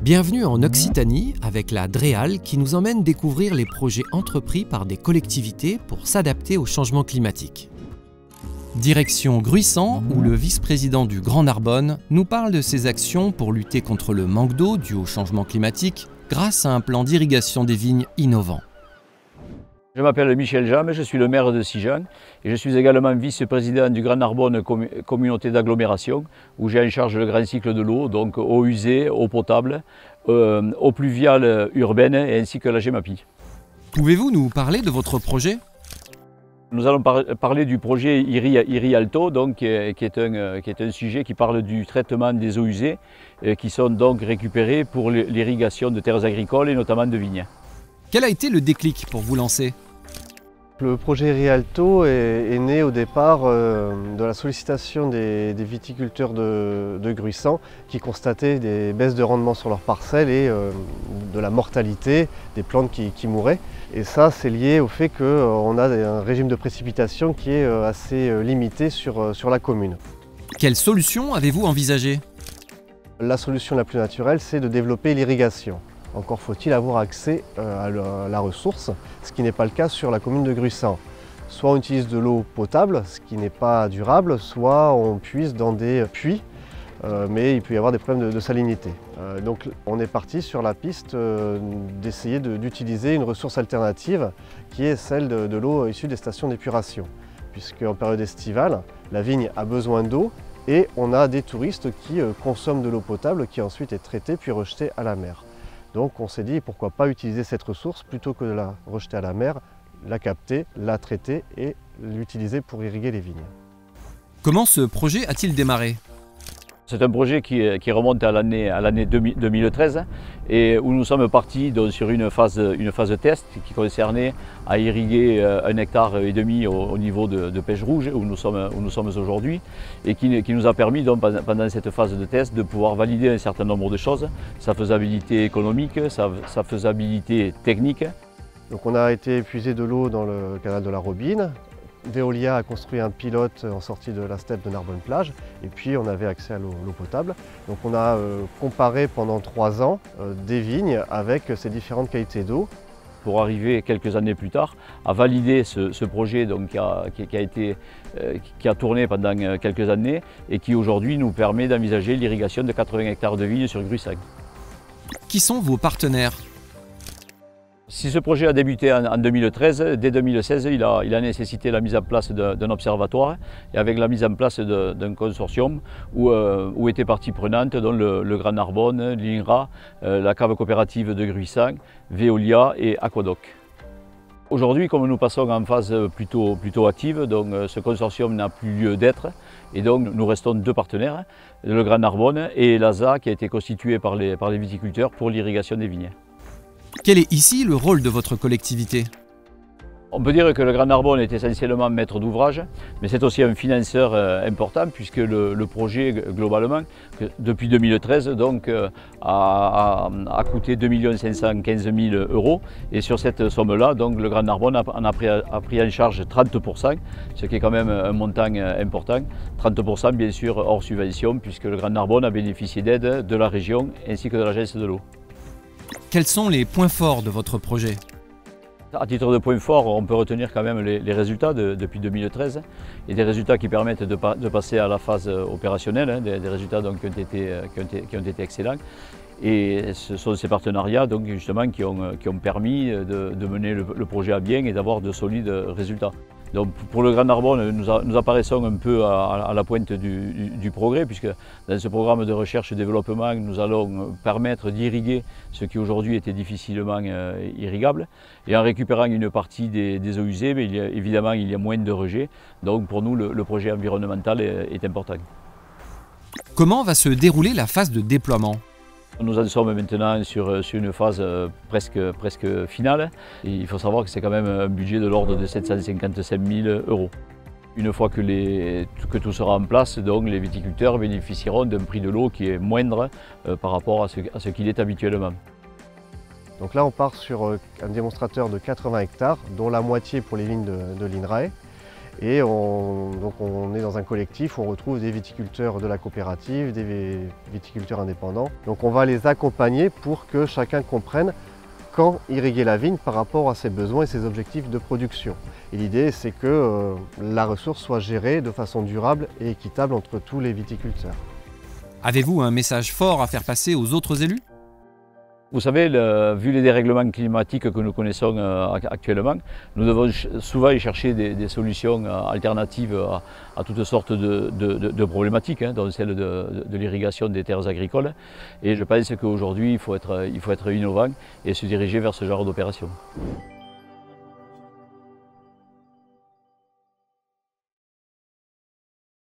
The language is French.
Bienvenue en Occitanie avec la DREAL qui nous emmène découvrir les projets entrepris par des collectivités pour s'adapter au changement climatique. Direction Gruissant, où le vice-président du Grand Narbonne nous parle de ses actions pour lutter contre le manque d'eau dû au changement climatique grâce à un plan d'irrigation des vignes innovant. Je m'appelle Michel Jam, je suis le maire de Sigean et je suis également vice-président du Grand Narbonne communauté d'agglomération où j'ai en charge le grand cycle de l'eau, donc eau usée, eau potable, eau pluviale urbaine et ainsi que la GEMAPI. Pouvez-vous nous parler de votre projet ? Nous allons parler du projet IRI-ALTO, donc, qui est un sujet qui parle du traitement des eaux usées qui sont donc récupérées pour l'irrigation de terres agricoles et notamment de vignes. Quel a été le déclic pour vous lancer ? Le projet IRI-ALTO est né au départ de la sollicitation des viticulteurs de Gruissant qui constataient des baisses de rendement sur leurs parcelles et de la mortalité des plantes qui mouraient. Et ça, c'est lié au fait qu'on a un régime de précipitation qui est assez limité sur la commune. Quelle solution avez-vous envisagée ? La solution la plus naturelle, c'est de développer l'irrigation. Encore faut-il avoir accès à la ressource, ce qui n'est pas le cas sur la commune de Gruissant. Soit on utilise de l'eau potable, ce qui n'est pas durable, soit on puise dans des puits, mais il peut y avoir des problèmes de salinité. Donc on est parti sur la piste d'essayer d'utiliser une ressource alternative qui est celle de l'eau issue des stations d'épuration. Puisqu'en période estivale, la vigne a besoin d'eau et on a des touristes qui consomment de l'eau potable qui ensuite est traitée puis rejetée à la mer. Donc on s'est dit pourquoi pas utiliser cette ressource plutôt que de la rejeter à la mer, la capter, la traiter et l'utiliser pour irriguer les vignes. Comment ce projet a-t-il démarré ? C'est un projet qui remonte à l'année 2013 et où nous sommes partis donc, sur une phase test qui concernait à irriguer 1,5 hectare au niveau de Pêche Rouge où nous sommes aujourd'hui et qui nous a permis donc, pendant cette phase de test de pouvoir valider un certain nombre de choses, sa faisabilité économique, sa faisabilité technique. Donc on a été épuiser de l'eau dans le canal de la Robine. Veolia a construit un pilote en sortie de la steppe de Narbonne-Plage et puis on avait accès à l'eau potable. Donc on a comparé pendant 3 ans des vignes avec ces différentes qualités d'eau. Pour arriver quelques années plus tard à valider ce projet donc, qui a tourné pendant quelques années et qui aujourd'hui nous permet d'envisager l'irrigation de 80 hectares de vignes sur Gruissant. Qui sont vos partenaires ? Si ce projet a débuté en 2013, dès 2016, il a nécessité la mise en place d'un observatoire et avec la mise en place d'un consortium où étaient parties prenantes dont le Grand Narbonne, l'INRA, la cave coopérative de Gruissant, Veolia et Aquadoc. Aujourd'hui, comme nous passons en phase plutôt active, donc ce consortium n'a plus lieu d'être et donc nous restons 2 partenaires, le Grand Narbonne et l'ASA qui a été constitué par les viticulteurs pour l'irrigation des vignes. Quel est ici le rôle de votre collectivité ? On peut dire que le Grand Narbonne est essentiellement maître d'ouvrage, mais c'est aussi un financeur important puisque le projet globalement, depuis 2013, donc, a coûté 2 515 000 € et sur cette somme-là, donc, le Grand Narbonne a pris en charge 30%, ce qui est quand même un montant important, 30% bien sûr hors subvention puisque le Grand Narbonne a bénéficié d'aide de la région ainsi que de l'Agence de l'eau. Quels sont les points forts de votre projet ? À titre de point fort, on peut retenir quand même les résultats depuis 2013 et des résultats qui permettent de passer à la phase opérationnelle, des résultats donc, qui ont été excellents. Et ce sont ces partenariats donc, justement, qui ont permis de mener le projet à bien et d'avoir de solides résultats. Donc pour le Grand Narbonne, nous apparaissons un peu à la pointe du progrès puisque dans ce programme de recherche et développement, nous allons permettre d'irriguer ce qui aujourd'hui était difficilement irrigable. Et en récupérant une partie des eaux usées, mais évidemment il y a moins de rejets. Donc pour nous, le projet environnemental est important. Comment va se dérouler la phase de déploiement ? Nous en sommes maintenant sur une phase presque finale. Et il faut savoir que c'est quand même un budget de l'ordre de 755 000 €. Une fois que tout sera en place, donc, les viticulteurs bénéficieront d'un prix de l'eau qui est moindre par rapport à ce qu'il est habituellement. Donc là on part sur un démonstrateur de 80 hectares, dont la moitié pour les vignes de l'INRAE. Et donc on est dans un collectif où on retrouve des viticulteurs de la coopérative, des viticulteurs indépendants. Donc on va les accompagner pour que chacun comprenne quand irriguer la vigne par rapport à ses besoins et ses objectifs de production. Et l'idée, c'est que la ressource soit gérée de façon durable et équitable entre tous les viticulteurs. Avez-vous un message fort à faire passer aux autres élus ? Vous savez, vu les dérèglements climatiques que nous connaissons actuellement, nous devons souvent y chercher des solutions alternatives à toutes sortes de problématiques, dont celle de l'irrigation des terres agricoles. Et je pense qu'aujourd'hui, il faut être innovant et se diriger vers ce genre d'opération.